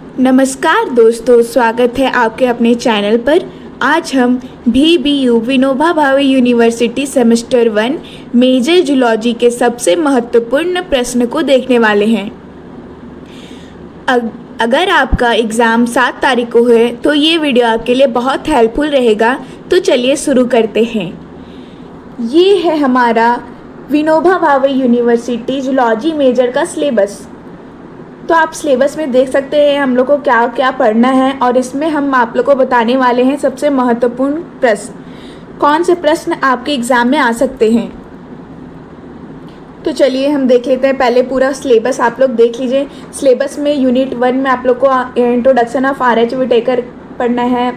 नमस्कार दोस्तों, स्वागत है आपके अपने चैनल पर। आज हम VBU Vinoba Bhave university semester 1 major zoology के सबसे महत्वपूर्ण प्रश्न को देखने वाले हैं। अगर आपका एग्ज़ाम 7 तारीख को है तो ये वीडियो आपके लिए बहुत हेल्पफुल रहेगा। तो चलिए शुरू करते हैं। ये है हमारा Vinoba Bhave university zoology major का सिलेबस। तो आप सिलेबस में देख सकते हैं हम लोग को क्या क्या पढ़ना है, और इसमें हम आप लोग को बताने वाले हैं सबसे महत्वपूर्ण प्रश्न, कौन से प्रश्न आपके एग्ज़ाम में आ सकते हैं। तो चलिए हम देख लेते हैं। पहले पूरा सिलेबस आप लोग देख लीजिए। सिलेबस में यूनिट 1 में आप लोग को इंट्रोडक्शन ऑफ RH विटेकर पढ़ना है।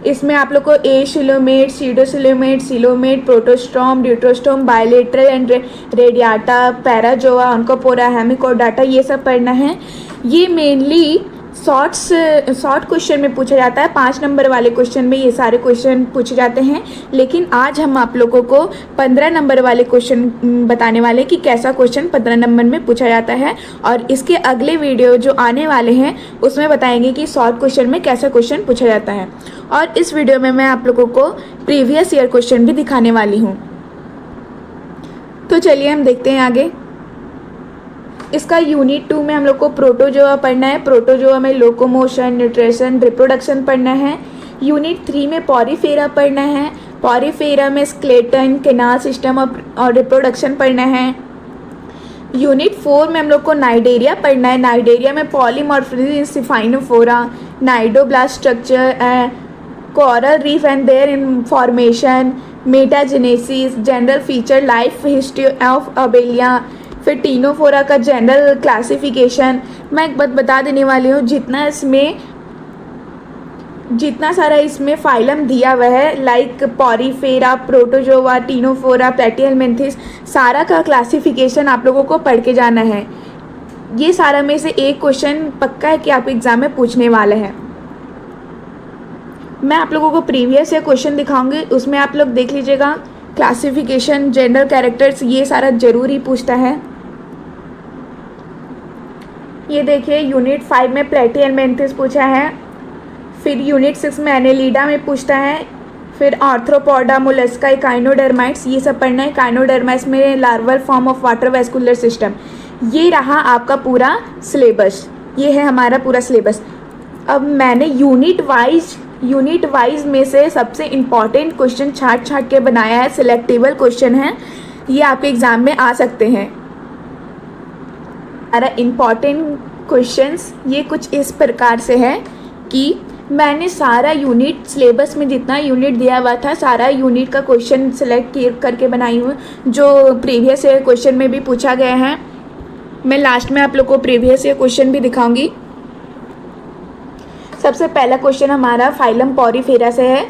इसमें आप लोग को acoelomate, pseudocoelomate, coelomate, protostome, deuterostome, bilateral and radiata, parazoa, onychophora, hemichordata, ये सब पढ़ना है। ये मेनली शॉर्ट क्वेश्चन में पूछा जाता है। 5 नंबर वाले क्वेश्चन में ये सारे क्वेश्चन पूछे जाते हैं, लेकिन आज हम आप लोगों को 15 नंबर वाले क्वेश्चन बताने वाले कि कैसा क्वेश्चन 15 नंबर में पूछा जाता है। और इसके अगले वीडियो जो आने वाले हैं उसमें बताएंगे कि शॉर्ट क्वेश्चन में कैसा क्वेश्चन पूछा जाता है। और इस वीडियो में मैं आप लोगों को प्रीवियस ईयर क्वेश्चन भी दिखाने वाली हूँ। तो चलिए हम देखते हैं आगे। इसका यूनिट 2 में हम लोग को प्रोटोजोआ पढ़ना है। प्रोटोजोआ में लोकोमोशन, न्यूट्रिशन, रिप्रोडक्शन पढ़ना है। यूनिट 3 में पॉरीफेरा पढ़ना है। पॉरीफेरा में स्केलेटन, कैनाल सिस्टम और रिप्रोडक्शन पढ़ना है। यूनिट 4 में हम लोग को नाइडेरिया पढ़ना है। नाइडेरिया में polymorphism, siphonophora, cnidoblast structure, coral reef and their information, metagenesis, general feature, life history of obelia, फिर टीनोफोरा का जनरल क्लासिफिकेशन। मैं एक बात बता देने वाली हूँ, जितना सारा इसमें फाइलम दिया हुआ है, लाइक पॉरीफेरा, प्रोटोजोआ, टीनोफोरा, प्लेटिहेल्मिन्थेस, सारा का क्लासिफिकेशन आप लोगों को पढ़ के जाना है। ये सारा में से एक क्वेश्चन पक्का है कि आप एग्ज़ाम में पूछने वाले हैं। मैं आप लोगों को प्रीवियस ईयर क्वेश्चन दिखाऊंगी, उसमें आप लोग देख लीजिएगा। क्लासिफिकेशन, जनरल कैरेक्टर्स, ये सारा जरूर ही पूछता है। ये देखिए, यूनिट 5 में प्लेटिहेल्मिन्थेस पूछा है। फिर यूनिट 6 में एनेलिडा में पूछता है। फिर आर्थ्रोपोडा, मोलस्का, इकाइनोडर्माइट्स, ये सब पढ़ना है। इकाइनोडर्माइट्स में larval form of water vascular system. ये रहा आपका पूरा सिलेबस। ये है हमारा पूरा सिलेबस। अब मैंने यूनिट वाइज में से सबसे इम्पॉर्टेंट क्वेश्चन छाट के बनाया है। सिलेक्टेबल क्वेश्चन है, ये आपके एग्ज़ाम में आ सकते हैं। हमारा इम्पॉर्टेंट क्वेश्चंस ये कुछ इस प्रकार से है कि मैंने सारा यूनिट, सिलेबस में जितना यूनिट दिया हुआ था, सारा यूनिट का क्वेश्चन सेलेक्ट करके बनाई हूँ, जो प्रीवियस ईयर क्वेश्चन में भी पूछा गया है। मैं लास्ट में आप लोग को प्रीवियस ईयर क्वेश्चन भी दिखाऊंगी। सबसे पहला क्वेश्चन हमारा फाइलम पॉरीफेरा से है।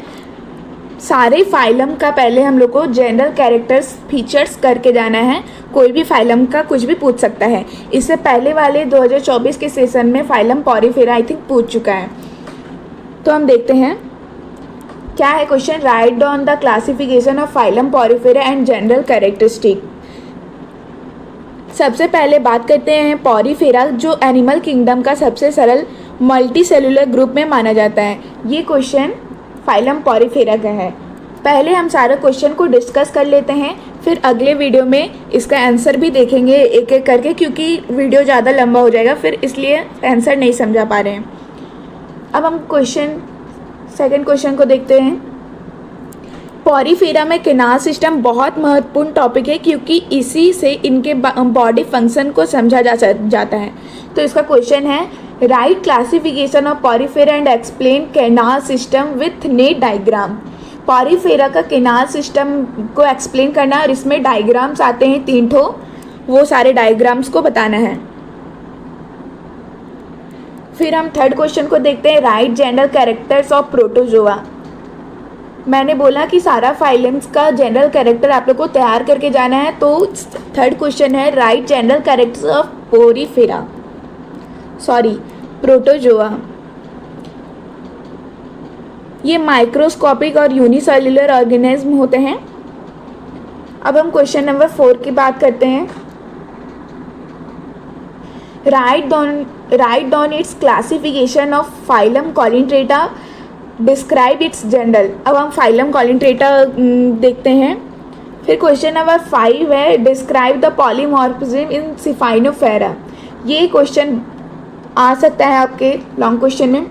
सारे फाइलम का पहले हम लोग को जनरल कैरेक्टर्स, फीचर्स करके जाना है। कोई भी फाइलम का कुछ भी पूछ सकता है। इससे पहले वाले 2024 के सेशन में फाइलम पॉरीफेरा आई थिंक पूछ चुका है। तो हम देखते हैं क्या है question. Write down the classification of phylum Porifera and general characteristic. सबसे पहले बात करते हैं पॉरीफेरा, जो एनिमल किंगडम का सबसे सरल मल्टी सेलुलर ग्रुप में माना जाता है। ये क्वेश्चन फाइलम पॉरीफेरा का है। पहले हम सारे क्वेश्चन को डिस्कस कर लेते हैं, फिर अगले वीडियो में इसका आंसर भी देखेंगे एक एक करके, क्योंकि वीडियो ज़्यादा लंबा हो जाएगा, फिर इसलिए आंसर नहीं समझा पा रहे हैं। अब हम सेकंड क्वेश्चन को देखते हैं। पॉरीफेरा में कैनाल सिस्टम बहुत महत्वपूर्ण टॉपिक है, क्योंकि इसी से इनके बॉडी फंक्शन को समझा जाता है। तो इसका क्वेश्चन है, right classification of Porifera and explain canal system with net diagram. Porifera का कैनाल सिस्टम को एक्सप्लेन करना है, और इसमें डायग्राम्स आते हैं 3 ठो, वो सारे डायग्राम्स को बताना है। फिर हम थर्ड क्वेश्चन को देखते हैं। Right general characters of protozoa. मैंने बोला कि सारा फाइलम्स का जनरल कैरेक्टर आप लोग को तैयार करके जाना है। तो थर्ड क्वेश्चन है, right general characters of protozoa. ये माइक्रोस्कोपिक और यूनिसेल्युलर ऑर्गेनिज्म होते हैं। अब हम क्वेश्चन नंबर 4 की बात करते हैं। Write down its classification of phylum coelenterata, describe its general. अब हम फाइलम कॉलिनट्रेटा देखते हैं। फिर क्वेश्चन नंबर 5 है describe the polymorphism in siphonophora. ये क्वेश्चन आ सकता है आपके लॉन्ग क्वेश्चन में।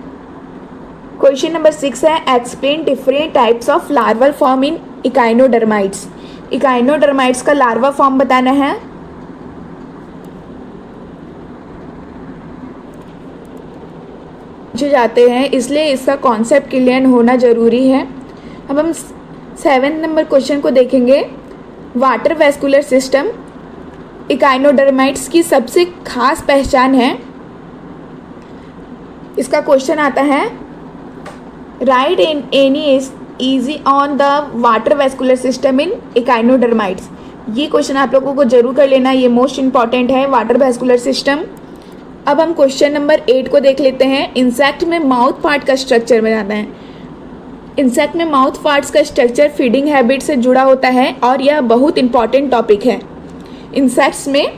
क्वेश्चन नंबर 6 है explain different types of larval form in echinoderms. Echinoderms का लार्वा फॉर्म बताना है। जो जाते हैं, इसलिए इसका कॉन्सेप्ट क्लियर होना ज़रूरी है। अब हम 7 नंबर क्वेश्चन को देखेंगे। वाटर वेस्कुलर सिस्टम इकाइनोडर्माइट्स की सबसे खास पहचान है। इसका क्वेश्चन आता है write in any easy on the water vascular system in echinoderms. ये क्वेश्चन आप लोगों को जरूर कर लेना, ये मोस्ट इंपॉर्टेंट है, वाटर वेस्कुलर सिस्टम। अब हम क्वेश्चन नंबर 8 को देख लेते हैं। इंसेक्ट में माउथ पार्ट का स्ट्रक्चर बताते हैं। इंसेक्ट में माउथ पार्ट्स का स्ट्रक्चर फीडिंग हैबिट से जुड़ा होता है और यह बहुत इंपॉर्टेंट टॉपिक है। इंसेक्ट्स में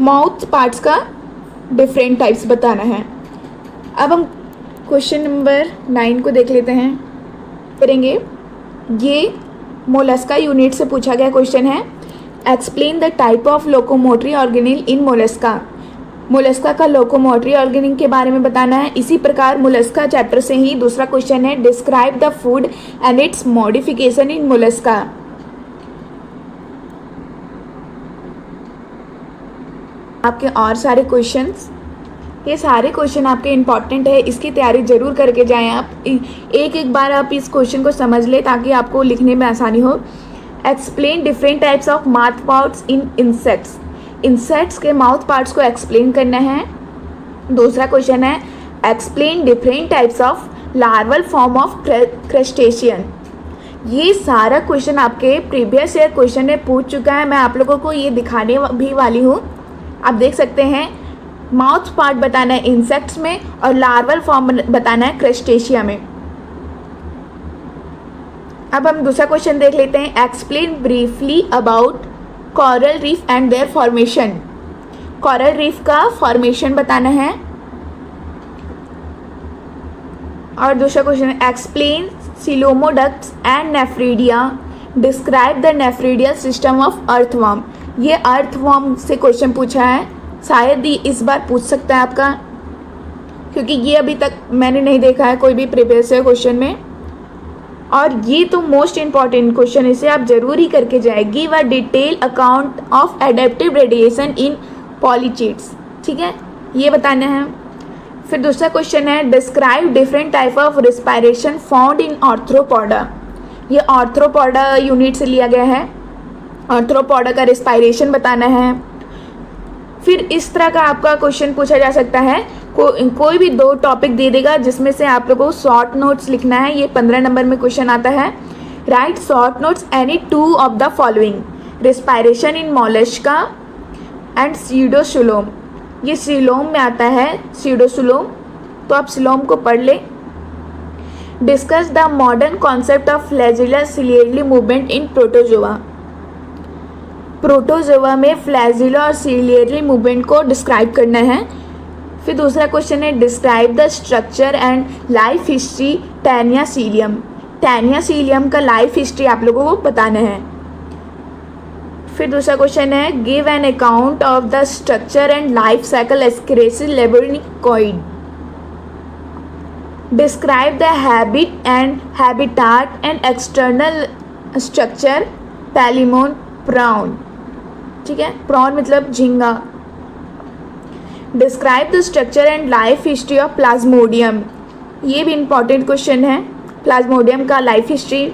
माउथ पार्ट्स का डिफरेंट टाइप्स बताना है। अब हम क्वेश्चन नंबर 9 को देख लेते हैं करेंगे। ये मोलस्का यूनिट से पूछा गया क्वेश्चन है। Explain the type of locomotory organelle in Mollusca. Mollusca का लोकोमोटरी ऑर्गेनिल के बारे में बताना है। इसी प्रकार मोलस्का चैप्टर से ही दूसरा क्वेश्चन है describe the food and it's modification in Mollusca. आपके और सारे क्वेश्चंस, ये सारे क्वेश्चन आपके इम्पॉर्टेंट है, इसकी तैयारी जरूर करके जाएं आप। एक बार आप इस क्वेश्चन को समझ लें ताकि आपको लिखने में आसानी हो। Explain different types of mouth parts in insects. Insects के माउथ पार्ट्स को एक्सप्लेन करना है। दूसरा क्वेश्चन है explain different types of larval form of crustacean. ये सारा क्वेश्चन आपके प्रीवियस ईयर क्वेश्चन में पूछ चुका है। मैं आप लोगों को ये दिखाने भी वाली हूँ। आप देख सकते हैं माउथ पार्ट बताना है इंसेक्ट्स में और लार्वल फॉर्म बताना है क्रस्टेशिया में। अब हम दूसरा क्वेश्चन देख लेते हैं। Explain briefly about coral reef and their formation. Coral reef का फॉर्मेशन बताना है। और दूसरा क्वेश्चन है explain coelomoducts and nephridia, describe the nephridial system of earthworm. ये अर्थवर्म से क्वेश्चन पूछा है, शायद ही इस बार पूछ सकता है आपका, क्योंकि ये अभी तक मैंने नहीं देखा है कोई भी प्रीवियस ईयर क्वेश्चन में। और ये तो मोस्ट इंपॉर्टेंट क्वेश्चन, इसे आप जरूर ही करके जाए। Give a detail account of adaptive radiation in polychaetes. ठीक है, ये बताना है। फिर दूसरा क्वेश्चन है describe different type of respiration found in Arthropoda. ये आर्थ्रोपोडा यूनिट से लिया गया है। आर्थ्रोपोडा का रिस्पायरेशन बताना है। फिर इस तरह का आपका क्वेश्चन पूछा जा सकता है, कोई भी 2 टॉपिक दे देगा जिसमें से आप लोगों को शॉर्ट नोट्स लिखना है। ये 15 नंबर में क्वेश्चन आता है। Write short notes any 2 of the following, respiration in mollusca and pseudocoelom. ये सिलोम में आता है, सीडोसुलोम, तो आप सिलोम को पढ़ ले। Discuss the modern concept of flagellar ciliary movement in protozoa. Protozoa में फ्लैजिलर और सिलियरली मूवमेंट को डिस्क्राइब करना है। फिर दूसरा क्वेश्चन है describe the structure and life history taenia solium. Taenia solium का लाइफ हिस्ट्री आप लोगों को बताना है। फिर दूसरा क्वेश्चन है give an account of the structure and life cycle ascaris lumbricoides. Describe the habit and habitat and external structure पैलिमोन brown. ठीक है, प्रॉन मतलब झींगा। Describe the structure and life history of Plasmodium. ये भी इंपॉर्टेंट क्वेश्चन है, Plasmodium का life history.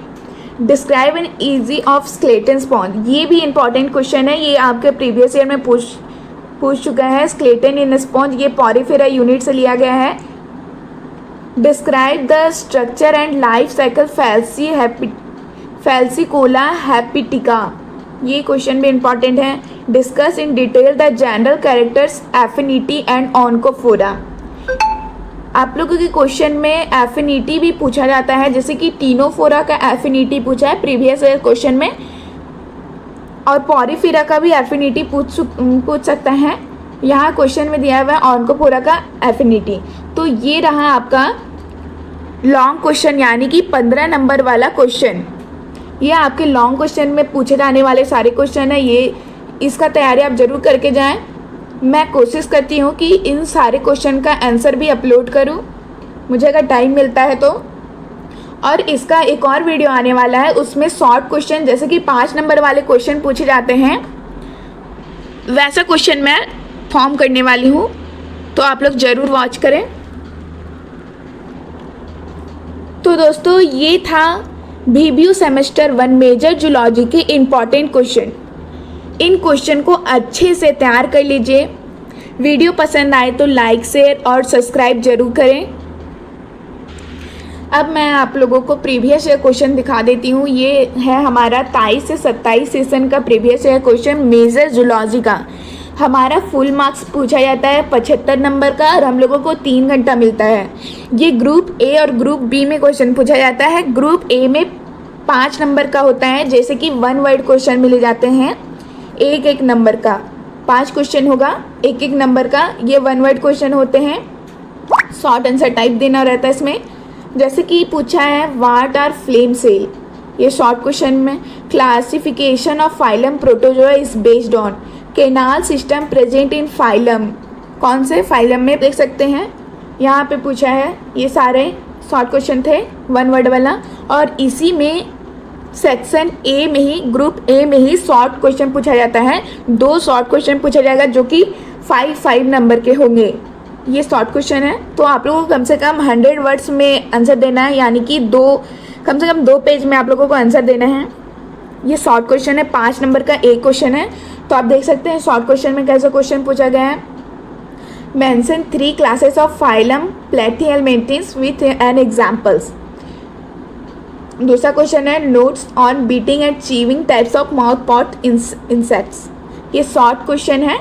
Describe an easy of skeleton sponge. ये भी इंपॉर्टेंट क्वेश्चन है, ये आपके प्रीवियस ईयर में पूछ चुका है। स्केलेटन इन स्पॉन्ज ये पॉरीफेरा यूनिट से लिया गया है। Describe the structure and life cycle fasciola hepatica. ये क्वेश्चन भी इंपॉर्टेंट है। Discuss in detail the general characters affinity and onychophora. आप लोगों के क्वेश्चन में एफिनिटी भी पूछा जाता है, जैसे कि टीनोफोरा का एफिनिटी पूछा है प्रीवियस क्वेश्चन में, और पॉरीफेरा का भी एफिनिटी पूछ सकता है। यहाँ क्वेश्चन में दिया हुआ है ऑनकोपोरा का एफिनिटी। तो ये रहा आपका लॉन्ग क्वेश्चन, यानी कि 15 नंबर वाला क्वेश्चन। ये आपके लॉन्ग क्वेश्चन में पूछे जाने वाले सारे क्वेश्चन है। ये इसका तैयारी आप ज़रूर करके जाएं। मैं कोशिश करती हूँ कि इन सारे क्वेश्चन का आंसर भी अपलोड करूँ, मुझे अगर टाइम मिलता है तो। और इसका एक और वीडियो आने वाला है, उसमें शॉर्ट क्वेश्चन जैसे कि 5 नंबर वाले क्वेश्चन पूछे जाते हैं, वैसा क्वेश्चन मैं फॉर्म करने वाली हूँ, तो आप लोग ज़रूर वॉच करें। तो दोस्तों ये था VBU सेमेस्टर 1 मेजर जूलॉजी के इम्पॉर्टेंट क्वेश्चन। इन क्वेश्चन को अच्छे से तैयार कर लीजिए। वीडियो पसंद आए तो लाइक, शेयर और सब्सक्राइब जरूर करें। अब मैं आप लोगों को प्रीवियस ईयर क्वेश्चन दिखा देती हूँ। ये है हमारा 23 से 27 सेशन का previous year question major zoology का। हमारा फुल मार्क्स पूछा जाता है 75 नंबर का, और हम लोगों को 3 घंटा मिलता है। ये ग्रुप ए और ग्रुप बी में क्वेश्चन पूछा जाता है। ग्रुप ए में 5 नंबर का होता है, जैसे कि 1 वर्ड क्वेश्चन मिले जाते हैं, एक नंबर का 5 क्वेश्चन होगा, एक नंबर का। ये 1 वर्ड क्वेश्चन होते हैं, शॉर्ट आंसर टाइप देना रहता है इसमें। जैसे कि पूछा है व्हाट आर फ्लेम सेल, ये शॉर्ट क्वेश्चन में। Classification of phylum protozoa is based on canal system present in phylum, कौन से फाइलम में देख सकते हैं यहाँ पे पूछा है। ये सारे शॉर्ट क्वेश्चन थे 1 वर्ड वाला। और इसी में सेक्शन ए में ही, ग्रुप ए में ही शॉर्ट क्वेश्चन पूछा जाता है। 2 शॉर्ट क्वेश्चन पूछा जाएगा जो कि 5 नंबर के होंगे। ये शॉर्ट क्वेश्चन है, तो आप लोगों को कम से कम 100 वर्ड्स में आंसर देना है, यानी कि कम से कम 2 पेज में आप लोगों को आंसर देना है। ये शॉर्ट क्वेश्चन है, 5 नंबर का एक क्वेश्चन है। तो आप देख सकते हैं शॉर्ट क्वेश्चन में कैसा क्वेश्चन पूछा गया है। Mention 3 classes of phylum platyhelminthes with an examples. दूसरा क्वेश्चन है notes on biting and chewing types of mouth parts insects. ये शॉर्ट क्वेश्चन है,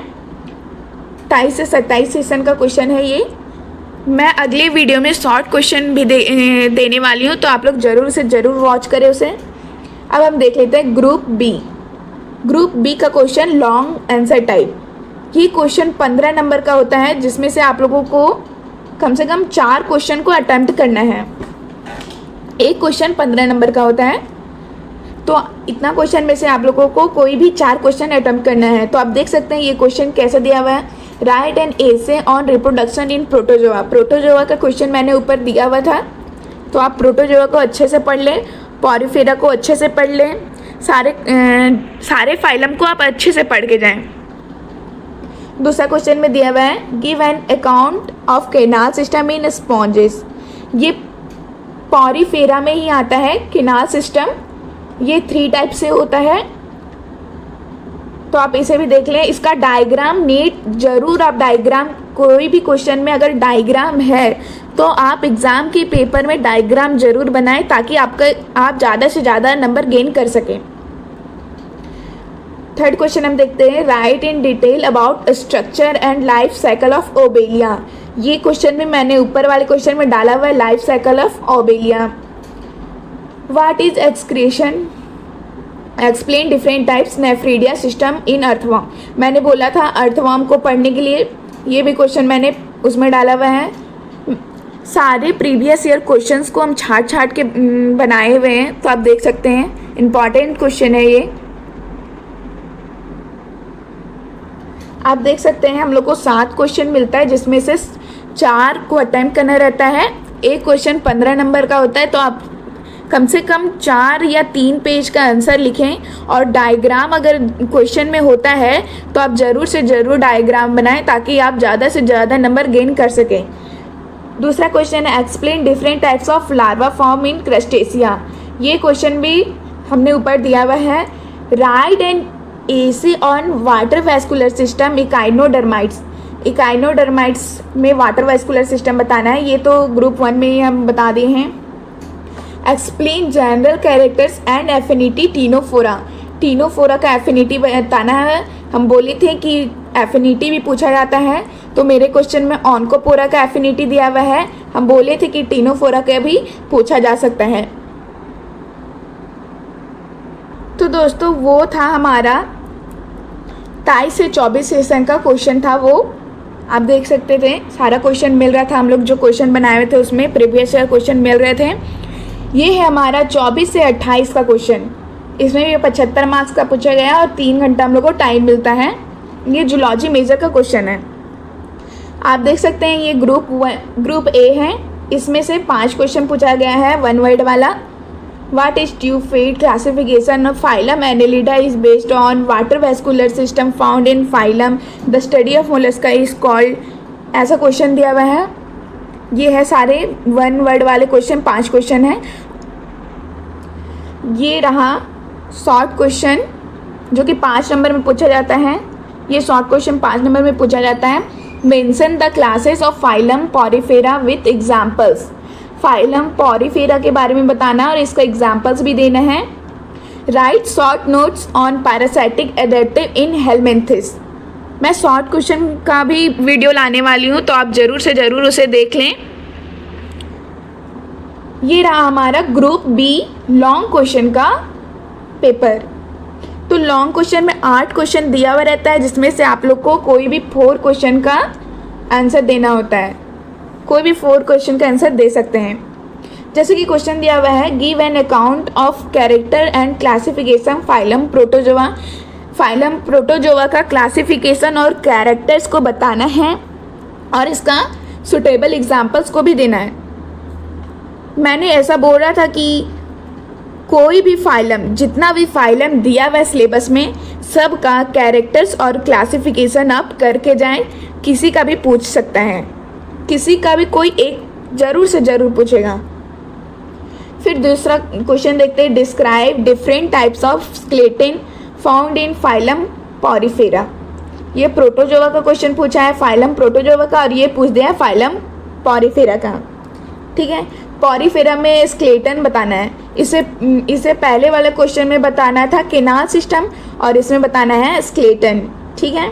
23 से 27 सेशन का क्वेश्चन है ये। मैं अगले वीडियो में शॉर्ट क्वेश्चन भी देने वाली हूँ, तो आप लोग ज़रूर से ज़रूर वॉच करें उसे। अब हम देख लेते हैं ग्रुप बी। ग्रुप बी का क्वेश्चन लॉन्ग आंसर टाइप। ये क्वेश्चन 15 नंबर का होता है, जिसमें से आप लोगों को कम से कम 4 क्वेश्चन को अटेम्प्ट करना है। एक क्वेश्चन 15 नंबर का होता है, तो इतना क्वेश्चन में से आप लोगों को कोई भी 4 क्वेश्चन अटेम्प्ट करना है। तो आप देख सकते हैं ये क्वेश्चन कैसे दिया हुआ है। Right an essay on reproduction in protozoa. Protozoa का क्वेश्चन मैंने ऊपर दिया हुआ था, तो आप प्रोटोजोआ को अच्छे से पढ़ लें, पॉरीफेरा को अच्छे से पढ़ लें, सारे फाइलम को आप अच्छे से पढ़ के जाएं। दूसरा क्वेश्चन में दिया हुआ है give an account of canal system in sponges. ये पॉरीफेरा में ही आता है केनाल सिस्टम। ये 3 टाइप से होता है, तो आप इसे भी देख लें। इसका डायग्राम नीट जरूर, आप डायग्राम, कोई भी क्वेश्चन में अगर डायग्राम है तो आप एग्ज़ाम के पेपर में डायग्राम जरूर बनाएं, ताकि आप ज़्यादा से ज़्यादा नंबर गेन कर सकें। थर्ड क्वेश्चन हम देखते हैं right in detail about structure and life cycle of Obelia. ये क्वेश्चन में मैंने ऊपर वाले क्वेश्चन में डाला हुआ है life cycle of Obelia. What is excretion, explain different types nephridia system in earthworm. मैंने बोला था अर्थवर्म को पढ़ने के लिए, ये भी क्वेश्चन मैंने उसमें डाला हुआ है। सारे प्रीवियस ईयर क्वेश्चंस को हम छाट के बनाए हुए हैं, तो आप देख सकते हैं इम्पॉर्टेंट क्वेश्चन है ये। आप देख सकते हैं हम लोग को 7 क्वेश्चन मिलता है, जिसमें से 4 को अटेम्प्ट करना रहता है। एक क्वेश्चन 15 नंबर का होता है, तो आप कम से कम 4 या 3 पेज का आंसर लिखें। और डायग्राम अगर क्वेश्चन में होता है तो आप ज़रूर से ज़रूर डायग्राम बनाएं, ताकि आप ज़्यादा से ज़्यादा नंबर गेन कर सकें। दूसरा क्वेश्चन है explain different types of larva form in crustacea. ये क्वेश्चन भी हमने ऊपर दिया हुआ है। Write and essay on water vascular system echinoderms. Echinoderms में वाटर वैस्कुलर सिस्टम बताना है, ये तो ग्रुप 1 में ही हम बता दिए हैं। Explain general characters and affinity Ctenophora. Ctenophora का एफिनिटी बताना है। हम बोले थे कि एफिनिटी भी पूछा जाता है, तो मेरे क्वेश्चन में ऑनकोपोरा का एफिनिटी दिया हुआ है। हम बोले थे कि टीनोफोरा का भी पूछा जा सकता है। तो दोस्तों वो था हमारा 23 से 24 सेशन का क्वेश्चन था, वो आप देख सकते थे। सारा क्वेश्चन मिल रहा था, हम लोग जो क्वेश्चन बनाए हुए थे उसमें प्रीवियस ईयर क्वेश्चन मिल रहे थे। ये है हमारा 24 से 28 का क्वेश्चन। इसमें भी 75 मार्क्स का पूछा गया और 3 घंटा हम लोग को टाइम मिलता है। ये जूलॉजी मेजर का क्वेश्चन है। आप देख सकते हैं ये ग्रुप ए है। इसमें से 5 क्वेश्चन पूछा गया है, 1 वर्ड वाला। What is tube feed? Classification of phylum Annelida is based on water vascular system found in phylum. The study of mollusca is called. ऐसा क्वेश्चन दिया हुआ है। ये है सारे 1 वर्ड वाले क्वेश्चन, 5 क्वेश्चन हैं। ये रहा शॉर्ट क्वेश्चन जो कि 5 नंबर में पूछा जाता है। ये शॉर्ट क्वेश्चन 5 नंबर में पूछा जाता है। Mention the classes of phylum Porifera with examples. Phylum Porifera के बारे में बताना और इसका एग्जाम्पल्स भी देना है। Write short notes on parasitic adaptive in helminths. मैं शॉर्ट क्वेश्चन का भी वीडियो लाने वाली हूँ, तो आप ज़रूर से ज़रूर उसे देख लें। ये रहा हमारा ग्रुप बी लॉन्ग क्वेश्चन का पेपर। तो लॉन्ग क्वेश्चन में 8 क्वेश्चन दिया हुआ रहता है, जिसमें से आप लोग को कोई भी 4 क्वेश्चन का आंसर देना होता है। कोई भी 4 क्वेश्चन का आंसर दे सकते हैं। जैसे कि क्वेश्चन दिया हुआ है, give an account of character and classification phylum protozoa. Phylum protozoa का क्लासिफिकेशन और कैरेक्टर्स को बताना है और इसका सुटेबल एग्जाम्पल्स को भी देना है। मैंने ऐसा बोल रहा था कि कोई भी फाइलम, जितना भी फाइलम दिया हुआ है सिलेबस में, सब का कैरेक्टर्स और क्लासिफिकेशन आप करके जाएं। किसी का भी पूछ सकता है, किसी का भी कोई एक ज़रूर से ज़रूर पूछेगा। फिर दूसरा क्वेश्चन देखते हैं, describe different types of skeleton found in phylum Porifera. ये प्रोटोजोआ का क्वेश्चन पूछा है, फाइलम प्रोटोजोआ का, और ये पूछ दिया है फाइलम पॉरीफेरा का। ठीक है, पॉरीफेरा में स्केलेटन बताना है। इसे पहले वाले क्वेश्चन में बताना था केनाल सिस्टम, और इसमें बताना है स्केलेटन। ठीक है,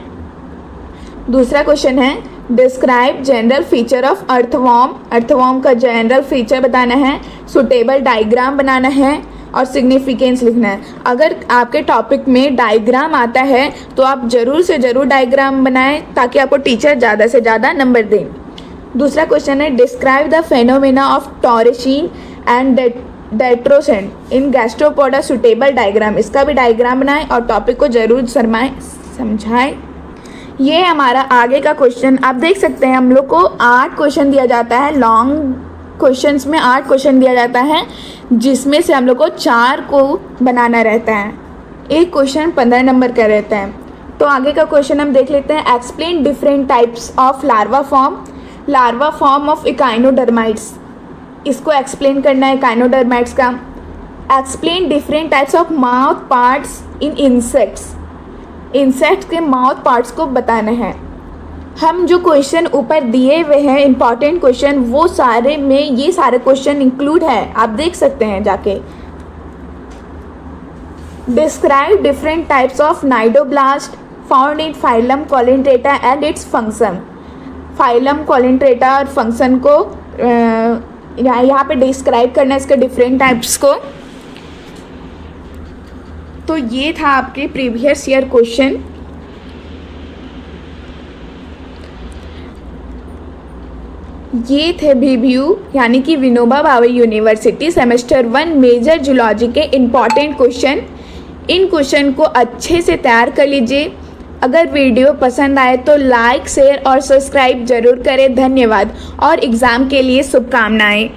दूसरा क्वेश्चन है, describe general feature of earthworm. Earthworm का जनरल फीचर बताना है, सुटेबल डायग्राम बनाना है और सिग्निफिकेंस लिखना है। अगर आपके टॉपिक में डायग्राम आता है तो आप ज़रूर से ज़रूर डायग्राम बनाएं, ताकि आपको टीचर ज़्यादा से ज़्यादा नंबर दें। दूसरा क्वेश्चन है, describe the phenomena of torsion and detorsion in gastropoda. Suitable diagram, इसका भी डायग्राम बनाएं और टॉपिक को ज़रूर समझाएं। ये हमारा आगे का क्वेश्चन। आप देख सकते हैं हम लोग को 8 क्वेश्चन दिया जाता है। लॉन्ग क्वेश्चंस में 8 क्वेश्चन दिया जाता है, जिसमें से हम लोग को 4 को बनाना रहता है। एक क्वेश्चन 15 नंबर का रहता है। तो आगे का क्वेश्चन हम देख लेते हैं, explain different types of larva form. Larva form of echinoderms, इसको एक्सप्लेन करना है इकाइनोडर्माइट्स का। Explain different types of mouth parts in insects. Insects के माउथ पार्ट्स को बताना है। हम जो क्वेश्चन ऊपर दिए हुए हैं इंपॉर्टेंट क्वेश्चन, वो सारे में ये सारे क्वेश्चन इंक्लूड है, आप देख सकते हैं जाके। Describe different types of cnidoblast found in phylum coelenterata and its function. Phylum coelenterata और फंक्शन को यहाँ पे डिस्क्राइब करना है, इसके डिफरेंट टाइप्स को। तो ये था आपके प्रीवियस ईयर क्वेश्चन। ये थे VVU यानी कि Vinoba Bhave university semester 1 major zoology के इम्पॉर्टेंट क्वेश्चन। इन क्वेश्चन को अच्छे से तैयार कर लीजिए। अगर वीडियो पसंद आए तो लाइक, शेयर और सब्सक्राइब जरूर करें। धन्यवाद और एग्ज़ाम के लिए शुभकामनाएं।